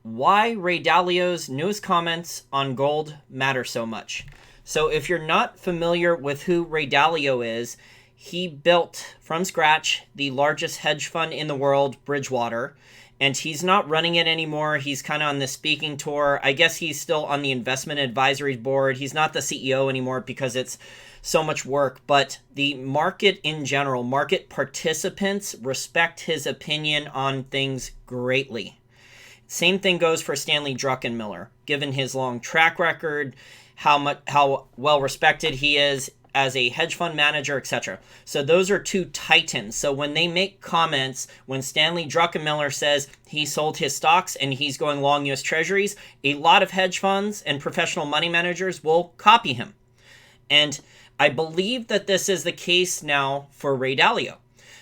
why Ray Dalio's newest comments on gold matter so much. So if you're not familiar with who Ray Dalio is, he built from scratch the largest hedge fund in the world, Bridgewater, and he's not running it anymore. He's kind of on the speaking tour. I guess he's still on the investment advisory board. He's not the CEO anymore because it's so much work, but the market in general, market participants respect his opinion on things greatly. Same thing goes for Stanley Druckenmiller, given his long track record, how well respected he is as a hedge fund manager, etc. So those are two titans. So when they make comments, when Stanley Druckenmiller says he sold his stocks and he's going long US Treasuries, a lot of hedge funds and professional money managers will copy him. And I believe that this is the case now for Ray Dalio.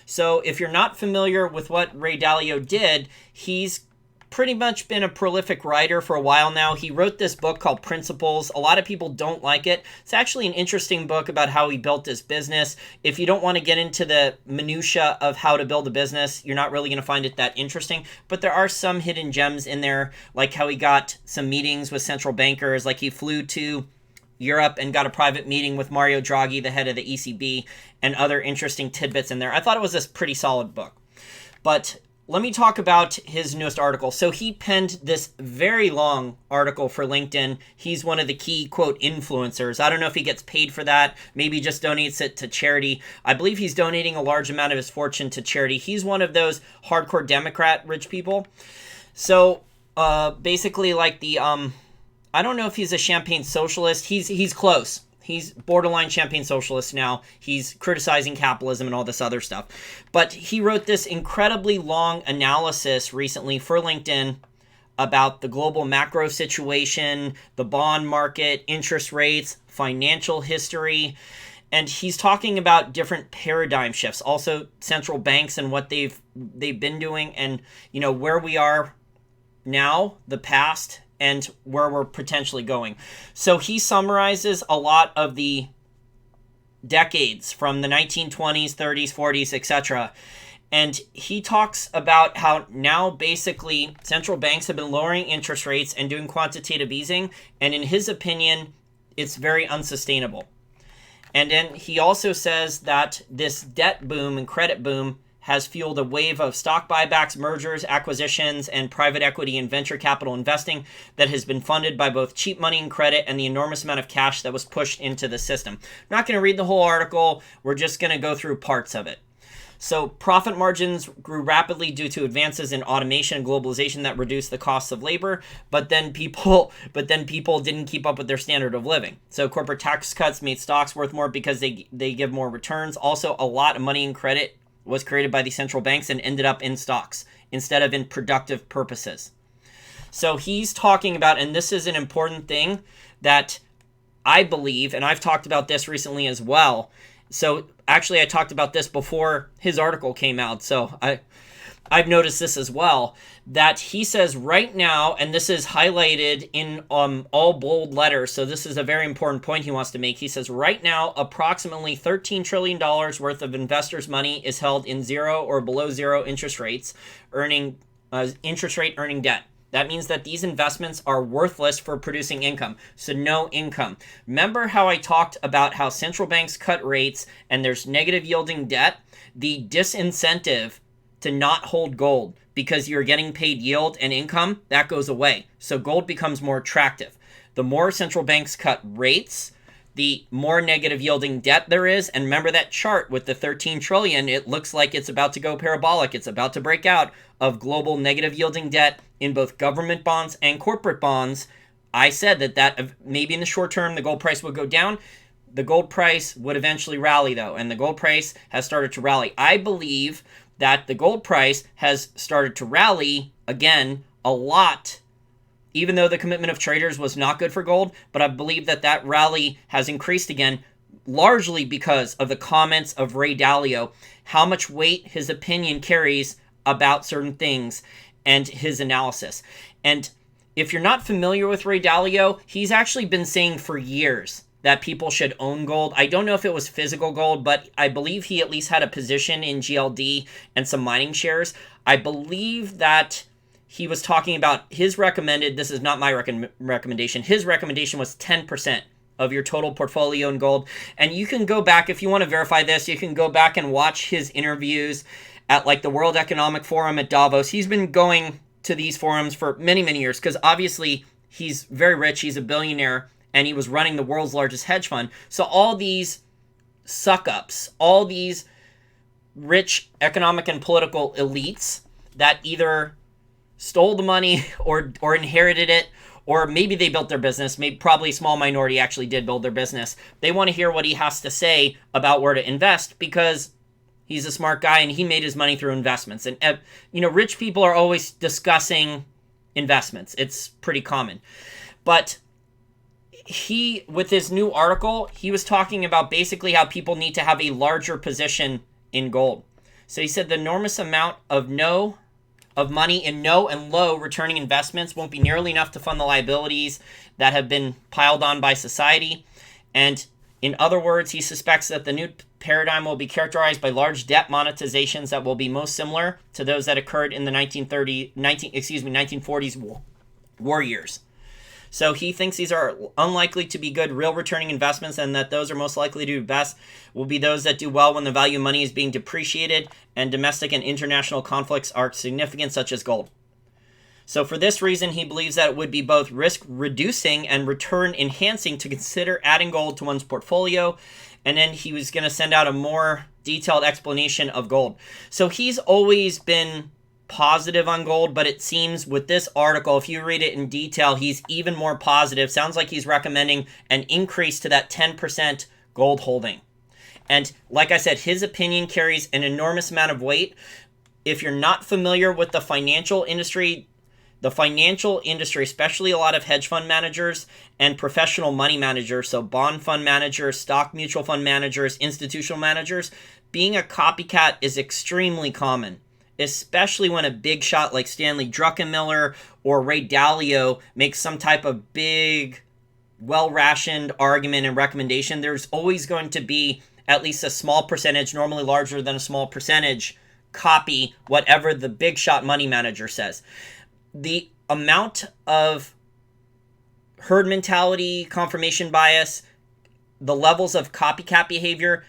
So if you're not familiar with what Ray Dalio did, he's pretty much been a prolific writer for a while now. He wrote this book called Principles. A lot of people don't like it. It's actually an interesting book about how he built his business. If you don't want to get into the minutia of how to build a business, you're not really going to find it that interesting. But there are some hidden gems in there, like how he got some meetings with central bankers, like he flew to Europe and got a private meeting with Mario Draghi, the head of the ECB, and other interesting tidbits in there. I thought it was a pretty solid book. But let me talk about his newest article. So he penned this very long article for LinkedIn. He's one of the key, quote, influencers. I don't know if he gets paid for that. Maybe he just donates it to charity. I believe he's donating a large amount of his fortune to charity. He's one of those hardcore Democrat rich people. So basically like the... I don't know if he's a champagne socialist. He's close. He's borderline champagne socialist now. He's criticizing capitalism and all this other stuff. But he wrote this incredibly long analysis recently for LinkedIn about the global macro situation, the bond market, interest rates, financial history. And he's talking about different paradigm shifts, also central banks and what they've been doing, and where we are now, the past, and where we're potentially going. So he summarizes a lot of the decades from the 1920s, 30s, 40s, etc. And he talks about how now basically central banks have been lowering interest rates and doing quantitative easing. And in his opinion, it's very unsustainable. And then he also says that this debt boom and credit boom has fueled a wave of stock buybacks, mergers, acquisitions, and private equity and venture capital investing that has been funded by both cheap money and credit and the enormous amount of cash that was pushed into the system. I'm not going to read the whole article. We're just going to go through parts of it. So profit margins grew rapidly due to advances in automation and globalization that reduced the costs of labor, but then people didn't keep up with their standard of living. So corporate tax cuts made stocks worth more because they give more returns. Also, a lot of money and credit was created by the central banks and ended up in stocks instead of in productive purposes. So he's talking about, and this is an important thing that I believe, and I've talked about this recently as well. So actually I talked about this before his article came out. So I've noticed this as well, that he says right now, and this is highlighted in all bold letters, so this is a very important point he wants to make. He says right now, approximately $13 trillion worth of investors' money is held in zero or below zero interest rates, earning debt. That means that these investments are worthless for producing income, so no income. Remember how I talked about how central banks cut rates and there's negative yielding debt? The disincentive to not hold gold because you're getting paid yield and income, that goes away. So gold becomes more attractive. The more central banks cut rates, the more negative yielding debt there is. And remember that chart with the 13 trillion, it looks like it's about to go parabolic. It's about to break out of global negative yielding debt in both government bonds and corporate bonds. I said that maybe in the short term, the gold price would go down. The gold price would eventually rally though. And the gold price has started to rally. I believe that the gold price has started to rally again a lot, even though the commitment of traders was not good for gold. But I believe that rally has increased again, largely because of the comments of Ray Dalio, how much weight his opinion carries about certain things and his analysis. And if you're not familiar with Ray Dalio, he's actually been saying for years that people should own gold. I don't know if it was physical gold, but I believe he at least had a position in GLD and some mining shares. I believe that he was talking about his recommended, this is not my recommendation, his recommendation was 10% of your total portfolio in gold. And you can go back, if you want to verify this, you can go back and watch his interviews at like the World Economic Forum at Davos. He's been going to these forums for many, many years because obviously he's very rich, he's a billionaire, and he was running the world's largest hedge fund. So all these suck-ups, all these rich economic and political elites that either stole the money or inherited it, or maybe they built their business, maybe probably a small minority actually did build their business. They want to hear what he has to say about where to invest because he's a smart guy and he made his money through investments. And, rich people are always discussing investments. It's pretty common. But he, with his new article, he was talking about basically how people need to have a larger position in gold. So he said the enormous amount of money in no and low returning investments won't be nearly enough to fund the liabilities that have been piled on by society. And in other words, he suspects that the new paradigm will be characterized by large debt monetizations that will be most similar to those that occurred in the 1940s war years. So he thinks these are unlikely to be good real returning investments, and that those are most likely to do best will be those that do well when the value of money is being depreciated and domestic and international conflicts are significant, such as gold. So for this reason, he believes that it would be both risk reducing and return enhancing to consider adding gold to one's portfolio. And then he was going to send out a more detailed explanation of gold. So he's always been positive on gold, but it seems with this article, if you read it in detail, he's even more positive. Sounds like he's recommending an increase to that 10% gold holding. And like I said, his opinion carries an enormous amount of weight. If you're not familiar with the financial industry, especially a lot of hedge fund managers and professional money managers, so bond fund managers, stock mutual fund managers, institutional managers, being a copycat is extremely common, especially when a big shot like Stanley Druckenmiller or Ray Dalio makes some type of big, well-rationed argument and recommendation. There's always going to be at least a small percentage, normally larger than a small percentage, copy whatever the big shot money manager says. The amount of herd mentality, confirmation bias, the levels of copycat behavior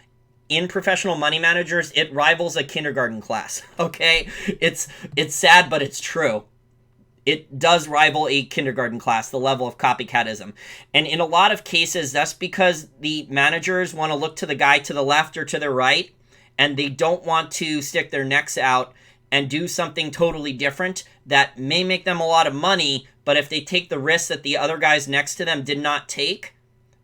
in professional money managers, it rivals a kindergarten class, okay? It's sad, but it's true. It does rival a kindergarten class, the level of copycatism. And in a lot of cases, that's because the managers want to look to the guy to the left or to the right, and they don't want to stick their necks out and do something totally different that may make them a lot of money, but if they take the risk that the other guys next to them did not take,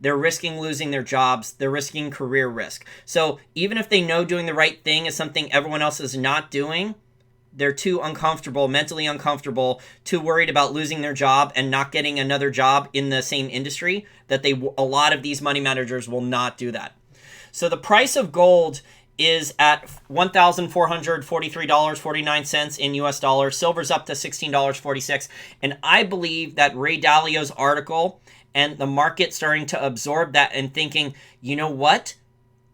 they're risking losing their jobs. They're risking career risk. So even if they know doing the right thing is something everyone else is not doing, they're too uncomfortable, mentally uncomfortable, too worried about losing their job and not getting another job in the same industry, that a lot of these money managers will not do that. So the price of gold is at $1,443.49 in US dollars. Silver's up to $16.46. And I believe that Ray Dalio's article and the market starting to absorb that and thinking, you know what?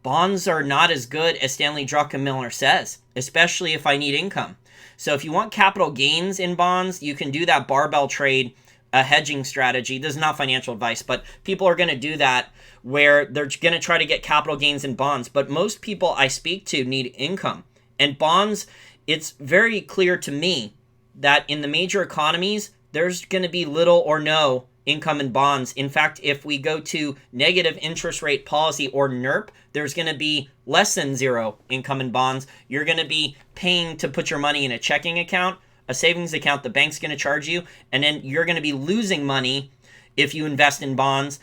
Bonds are not as good as Stanley Druckenmiller says, especially if I need income. So if you want capital gains in bonds, you can do that barbell trade, a hedging strategy. This is not financial advice, but people are going to do that where they're going to try to get capital gains in bonds. But most people I speak to need income. And bonds, it's very clear to me that in the major economies, there's going to be little or no income in bonds. In fact, if we go to negative interest rate policy or NIRP, there's going to be less than zero income in bonds. You're going to be paying to put your money in a checking account, a savings account the bank's going to charge you, and then you're going to be losing money if you invest in bonds.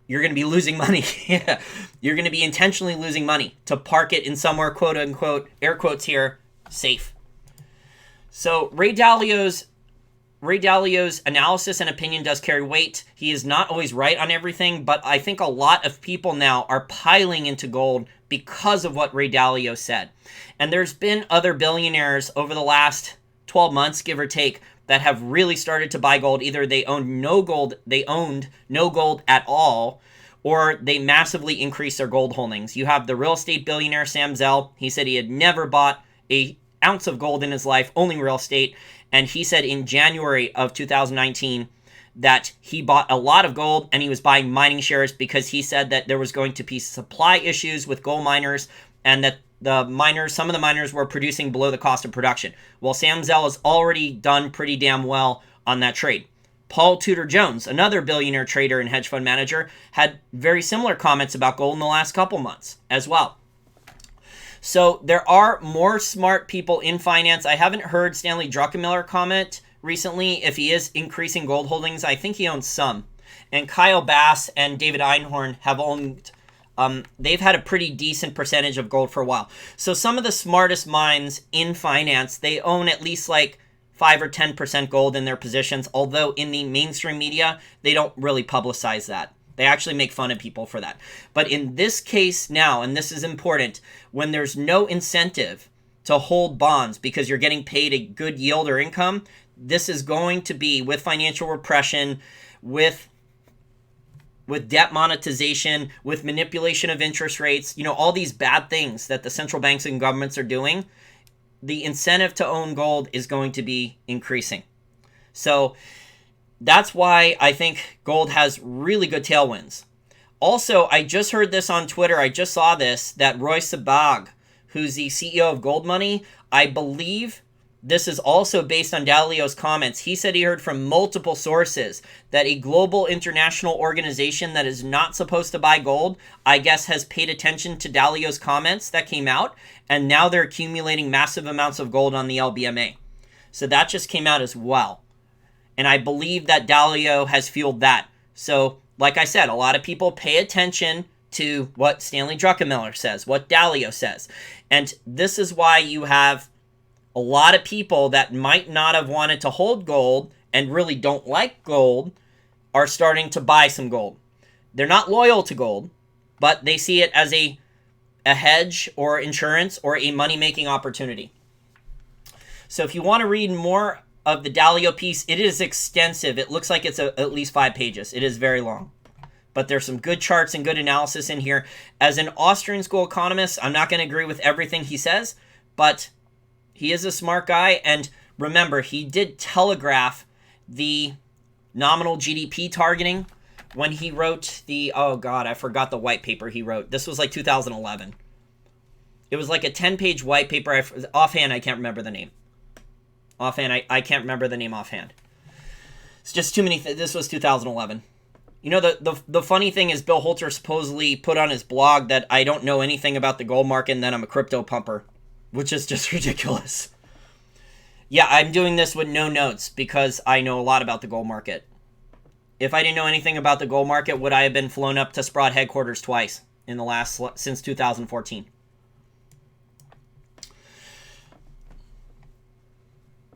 You're going to be losing money. You're going to be intentionally losing money to park it in somewhere, quote unquote, air quotes here, safe. So Ray Dalio's analysis and opinion does carry weight. He is not always right on everything, but I think a lot of people now are piling into gold because of what Ray Dalio said. And there's been other billionaires over the last 12 months, give or take, that have really started to buy gold. Either they owned no gold at all, or they massively increased their gold holdings. You have the real estate billionaire Sam Zell. He said he had never bought an ounce of gold in his life, only real estate. And he said in January of 2019 that he bought a lot of gold and he was buying mining shares because he said that there was going to be supply issues with gold miners and that some of the miners were producing below the cost of production. Well, Sam Zell has already done pretty damn well on that trade. Paul Tudor Jones, another billionaire trader and hedge fund manager, had very similar comments about gold in the last couple months as well. So there are more smart people in finance. I haven't heard Stanley Druckenmiller comment recently if he is increasing gold holdings. I think he owns some. And Kyle Bass and David Einhorn have owned, they've had a pretty decent percentage of gold for a while. So some of the smartest minds in finance, they own at least like 5 or 10% gold in their positions, although in the mainstream media, they don't really publicize that. They actually make fun of people for that. But in this case now, and this is important, when there's no incentive to hold bonds because you're getting paid a good yield or income, this is going to be, with financial repression, with debt monetization, with manipulation of interest rates, all these bad things that the central banks and governments are doing, the incentive to own gold is going to be increasing. So that's why I think gold has really good tailwinds. Also, I just heard this on Twitter. I just saw this, that Roy Sabag, who's the CEO of Gold Money, I believe this is also based on Dalio's comments. He said he heard from multiple sources that a global international organization that is not supposed to buy gold, I guess, has paid attention to Dalio's comments that came out, and now they're accumulating massive amounts of gold on the LBMA. So that just came out as well. And I believe that Dalio has fueled that. So, like I said, a lot of people pay attention to what Stanley Druckenmiller says, what Dalio says. And this is why you have a lot of people that might not have wanted to hold gold and really don't like gold are starting to buy some gold. They're not loyal to gold, but they see it as a hedge or insurance or a money-making opportunity. So if you want to read more of the Dalio piece, it is extensive. It looks like it's at least 5 pages. It is very long. But there's some good charts and good analysis in here. As an Austrian school economist, I'm not going to agree with everything he says, but he is a smart guy. And remember, he did telegraph the nominal GDP targeting when he wrote I forgot the white paper he wrote. This was like 2011. It was like a 10-page white paper. Offhand, I can't remember the name. I can't remember the name offhand. It's just too many. This was 2011. The funny thing is Bill Holter supposedly put on his blog that I don't know anything about the gold market and that I'm a crypto pumper, which is just ridiculous. Yeah, I'm doing this with no notes because I know a lot about the gold market. If I didn't know anything about the gold market, would I have been flown up to Sprott headquarters twice since 2014?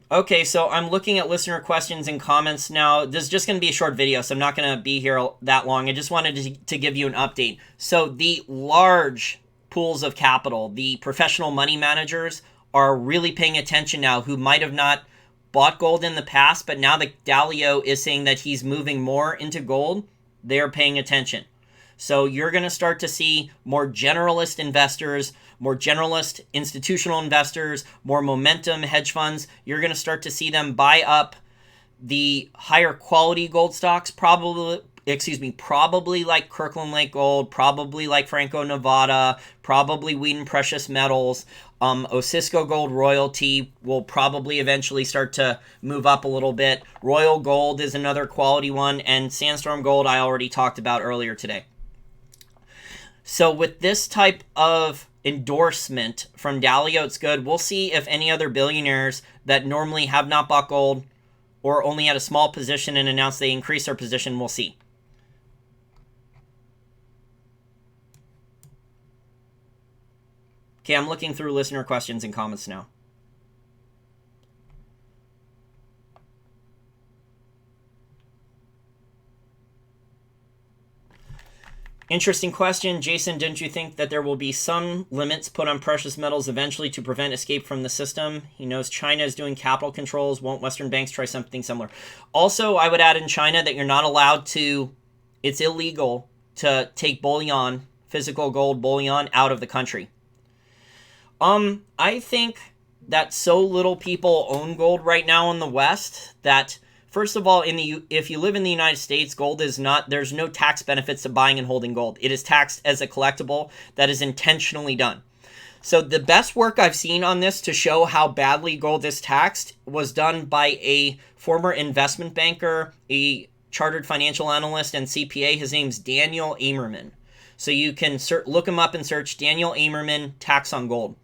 Okay, so I'm looking at listener questions and comments now. This is just going to be a short video, so I'm not going to be here that long. I just wanted to give you an update. So the large pools of capital, the professional money managers, are really paying attention now, who might have not bought gold in the past, but now that Dalio is saying that he's moving more into gold, they're paying attention. So you're going to start to see more generalist investors, more generalist institutional investors, more momentum hedge funds. You're going to start to see them buy up the higher quality gold stocks, probably like Kirkland Lake Gold, probably like Franco-Nevada, probably Wheaton Precious Metals. Osisko Gold Royalty will probably eventually start to move up a little bit. Royal Gold is another quality one, and Sandstorm Gold I already talked about earlier today. So with this type of endorsement from Dalio, it's good. We'll see if any other billionaires that normally have not bought gold or only had a small position and announced they increased their position, we'll see. Okay, I'm looking through listener questions and comments now. Interesting question. Jason, didn't you think that there will be some limits put on precious metals eventually to prevent escape from the system? He knows China is doing capital controls. Won't Western banks try something similar? Also, I would add in China that you're not allowed to, it's illegal to take bullion, physical gold bullion, out of the country. I think that so little people own gold right now in the West that, first of all, if you live in the United States, gold is not, there's no tax benefits to buying and holding gold. It is taxed as a collectible that is intentionally done. So the best work I've seen on this to show how badly gold is taxed was done by a former investment banker, a chartered financial analyst, and CPA. His name's Daniel Amerman. So you can look him up and search Daniel Amerman tax on gold.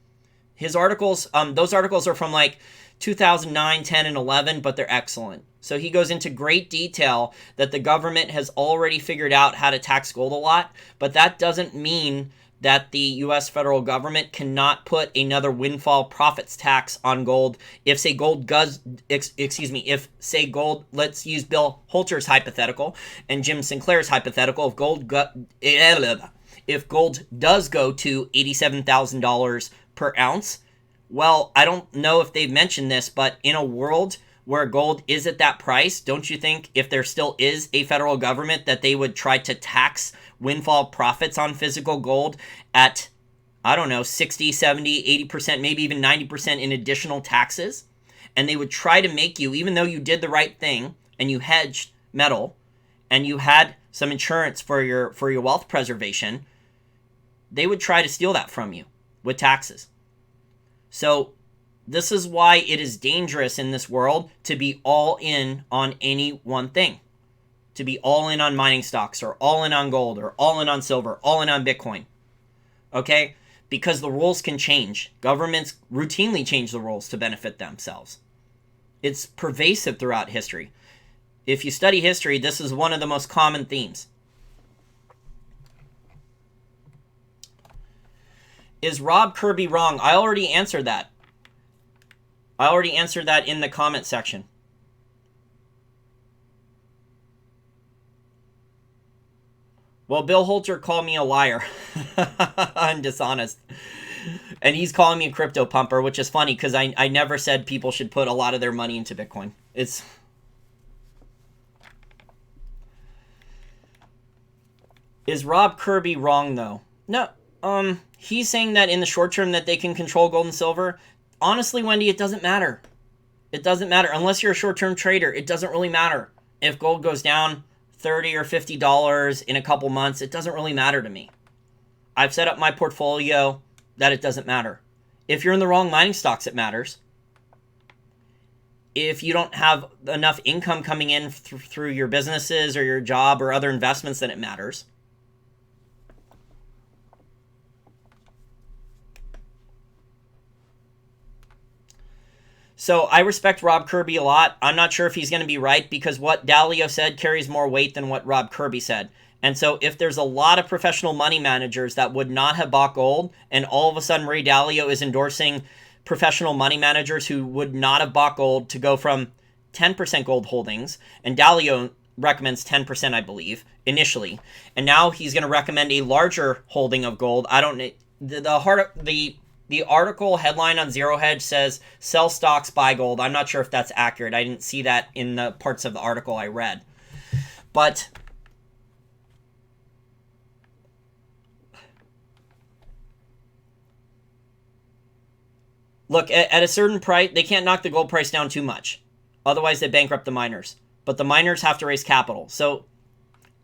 His articles, those articles are from like 2009, 10, and 11, but they're excellent. So he goes into great detail that the government has already figured out how to tax gold a lot, but that doesn't mean that the U.S. federal government cannot put another windfall profits tax on gold if, say, gold does, if, say, gold, let's use Bill Holter's hypothetical and Jim Sinclair's hypothetical, if gold does go to $87,000 per ounce, well, I don't know if they've mentioned this, but in a world where gold is at that price, don't you think if there still is a federal government that they would try to tax windfall profits on physical gold at, I don't know, 60, 70, 80%, maybe even 90% in additional taxes? And they would try to make you, even though you did the right thing and you hedged metal and you had some insurance for your wealth preservation, they would try to steal that from you with taxes. So this is why it is dangerous in this world to be all in on any one thing. To be all in on mining stocks or all in on gold or all in on silver, all in on Bitcoin. Okay? Because the rules can change. Governments routinely change the rules to benefit themselves. It's pervasive throughout history. If you study history, this is one of the most common themes. Is Rob Kirby wrong? I already answered that. I already answered that in the comment section. Well, Bill Holter called me a liar. I'm dishonest. And he's calling me a crypto pumper, which is funny because I never said people should put a lot of their money into Bitcoin. Is Rob Kirby wrong, though? No. He's saying that in the short term that they can control gold and silver. Honestly, Wendy, it doesn't matter. It doesn't matter. Unless you're a short-term trader, it doesn't really matter. If gold goes down $30 or $50 in a couple months, it doesn't really matter to me. I've set up my portfolio that it doesn't matter. If you're in the wrong mining stocks, it matters. If you don't have enough income coming in through your businesses or your job or other investments, then it matters. So I respect Rob Kirby a lot. I'm not sure if he's going to be right because what Dalio said carries more weight than what Rob Kirby said. And so if there's a lot of professional money managers that would not have bought gold, and all of a sudden Ray Dalio is endorsing professional money managers who would not have bought gold to go from 10% gold holdings, and Dalio recommends 10%, I believe, initially, and now he's going to recommend a larger holding of gold. I don't the article headline on Zero Hedge says, sell stocks, buy gold. I'm not sure if that's accurate. I didn't see that in the parts of the article I read. But look, at a certain price, they can't knock the gold price down too much. Otherwise, they bankrupt the miners. But the miners have to raise capital. So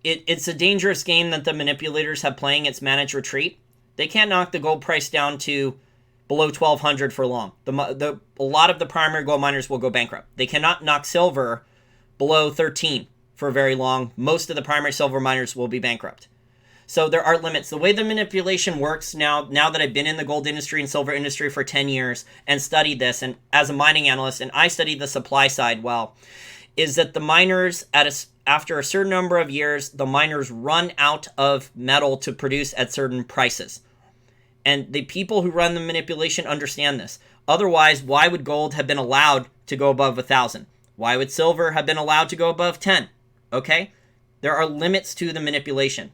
it's a dangerous game that the manipulators have playing. It's managed retreat. They can't knock the gold price down to below 1,200 for long. A lot of the primary gold miners will go bankrupt. They cannot knock silver below 13 for very long. Most of the primary silver miners will be bankrupt. So there are limits. The way the manipulation works now that I've been in the gold industry and silver industry for 10 years and studied this, and as a mining analyst, and I studied the supply side well, is that the miners, after a certain number of years, the miners run out of metal to produce at certain prices. And the people who run the manipulation understand this. Otherwise, why would gold have been allowed to go above 1,000? Why would silver have been allowed to go above 10? Okay? There are limits to the manipulation.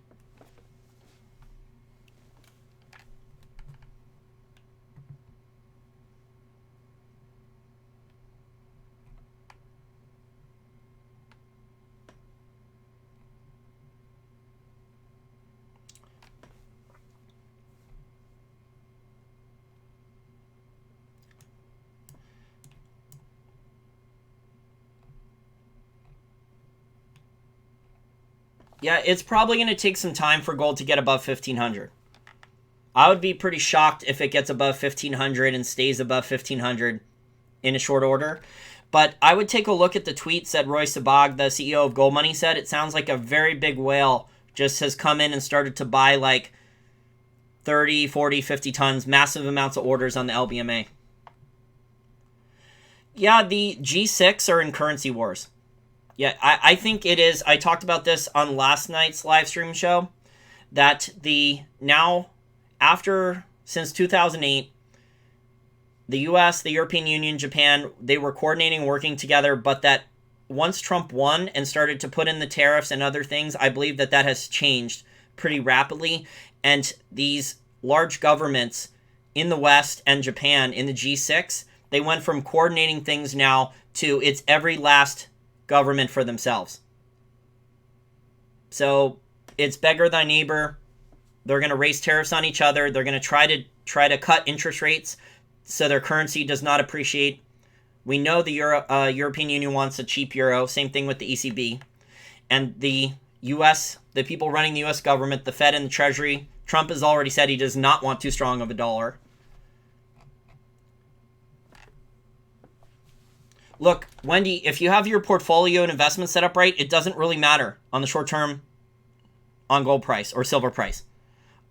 Yeah, it's probably going to take some time for gold to get above 1,500. I would be pretty shocked if it gets above 1,500 and stays above 1,500 in a short order. But I would take a look at the tweets that Roy Sabag, the CEO of Gold Money, said. It sounds like a very big whale just has come in and started to buy like 30, 40, 50 tons, massive amounts of orders on the LBMA. Yeah, the G6 are in currency wars. Yeah, I think it is. I talked about this on last night's live stream show, that since 2008, the US, the European Union, Japan, they were coordinating, working together, but that once Trump won and started to put in the tariffs and other things, I believe that has changed pretty rapidly. And these large governments in the West and Japan in the G6, they went from coordinating things now to it's every last government for themselves. So it's beggar thy neighbor. They're going to raise tariffs on each other. They're going to try to cut interest rates so their currency does not appreciate. We know the European Union wants a cheap euro. Same thing with the ECB. And the U.S., the people running the U.S. government, the Fed and the Treasury, Trump has already said he does not want too strong of a dollar. Look, Wendy, if you have your portfolio and investment set up right, it doesn't really matter on the short term on gold price or silver price.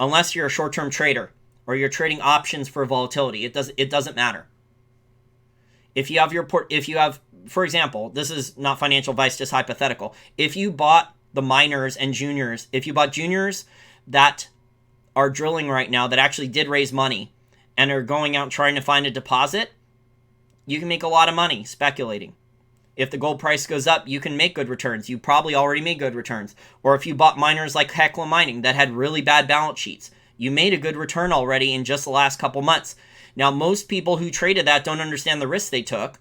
Unless you're a short-term trader or you're trading options for volatility, it doesn't matter. If you have for example, this is not financial advice, just hypothetical. If you bought the miners and juniors, if you bought juniors that are drilling right now that actually did raise money and are going out trying to find a deposit, you can make a lot of money speculating. If the gold price goes up, you can make good returns. You probably already made good returns. Or if you bought miners like Hecla Mining that had really bad balance sheets, you made a good return already in just the last couple months. Now, most people who traded that don't understand the risks they took,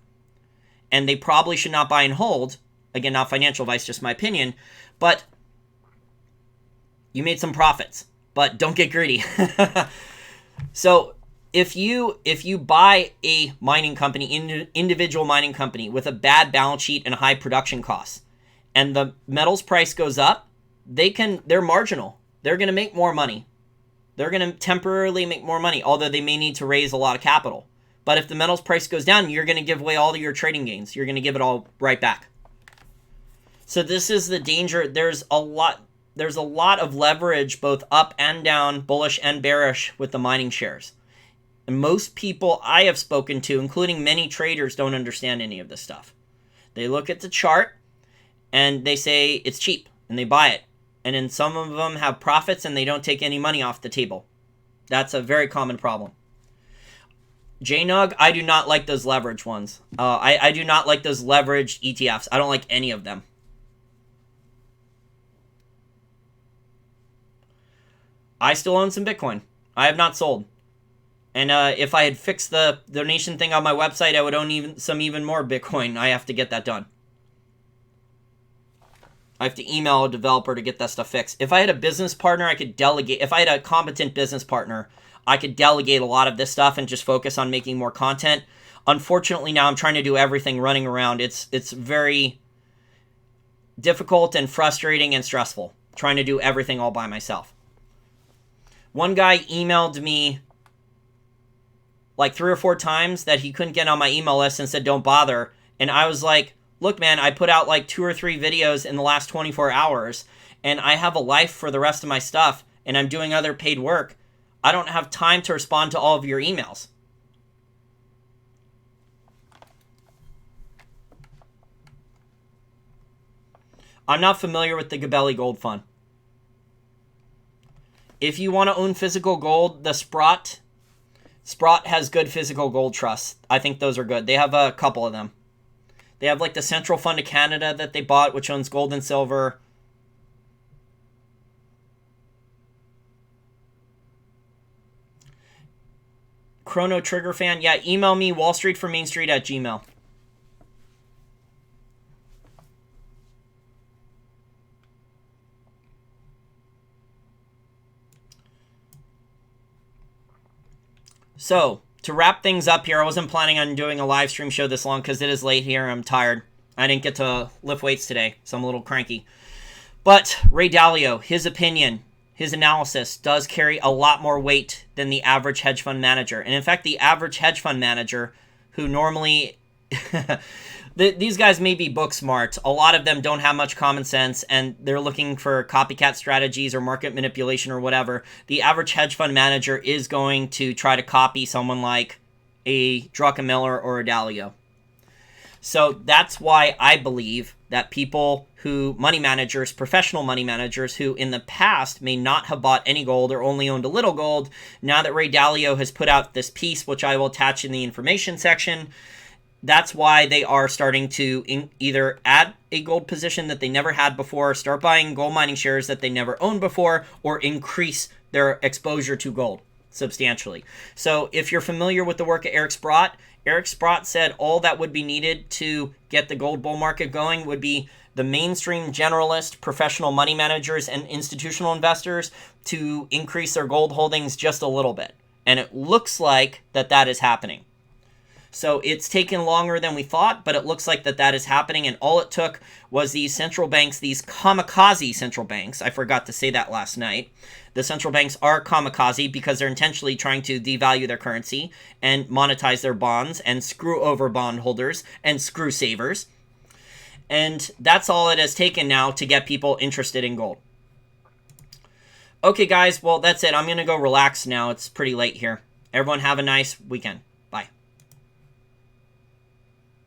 and they probably should not buy and hold. Again, not financial advice, just my opinion. But you made some profits, but don't get greedy. So if you buy a mining company, individual mining company with a bad balance sheet and high production costs, and the metals price goes up, they're marginal. They're going to make more money. They're going to temporarily make more money, although they may need to raise a lot of capital. But if the metals price goes down, you're going to give away all of your trading gains. You're going to give it all right back. So this is the danger. There's a lot of leverage, both up and down, bullish and bearish, with the mining shares. And most people I have spoken to, including many traders, don't understand any of this stuff. They look at the chart and they say it's cheap and they buy it. And then some of them have profits and they don't take any money off the table. That's a very common problem. JNUG, I do not like those leverage ones. I do not like those leveraged ETFs. I don't like any of them. I still own some Bitcoin. I have not sold. And if I had fixed the donation thing on my website, I would own even more Bitcoin. I have to get that done. I have to email a developer to get that stuff fixed. If I had a business partner, I could delegate. If I had a competent business partner, I could delegate a lot of this stuff and just focus on making more content. Unfortunately, now I'm trying to do everything running around. It's very difficult and frustrating and stressful trying to do everything all by myself. One guy emailed me like 3 or 4 times that he couldn't get on my email list and said, don't bother. And I was like, look, man, I put out like 2 or 3 videos in the last 24 hours and I have a life for the rest of my stuff and I'm doing other paid work. I don't have time to respond to all of your emails. I'm not familiar with the Gabelli Gold Fund. If you want to own physical gold, the Sprott has good physical gold trusts. I think those are good. They have a couple of them. They have like the Central Fund of Canada that they bought, which owns gold and silver. Chrono Trigger fan. Yeah, email me, wallstreetformainstreet@gmail.com. So, to wrap things up here, I wasn't planning on doing a live stream show this long because it is late here. I'm tired. I didn't get to lift weights today, so I'm a little cranky. But Ray Dalio, his opinion, his analysis does carry a lot more weight than the average hedge fund manager. And in fact, the average hedge fund manager, who normally these guys may be book smart, a lot of them don't have much common sense, and they're looking for copycat strategies or market manipulation or whatever. The average hedge fund manager is going to try to copy someone like a Druckenmiller or a Dalio. So that's why I believe that people who, money managers, professional money managers, who in the past may not have bought any gold or only owned a little gold, now that Ray Dalio has put out this piece, which I will attach in the information section, that's why they are starting to either add a gold position that they never had before, start buying gold mining shares that they never owned before, or increase their exposure to gold substantially. So if you're familiar with the work of Eric Sprott said all that would be needed to get the gold bull market going would be the mainstream generalist, professional money managers, and institutional investors to increase their gold holdings just a little bit. And it looks like that is happening. So it's taken longer than we thought, but it looks like that is happening. And all it took was these central banks, these kamikaze central banks. I forgot to say that last night. The central banks are kamikaze because they're intentionally trying to devalue their currency and monetize their bonds and screw over bondholders and screw savers. And that's all it has taken now to get people interested in gold. Okay, guys. Well, that's it. I'm going to go relax now. It's pretty late here. Everyone have a nice weekend.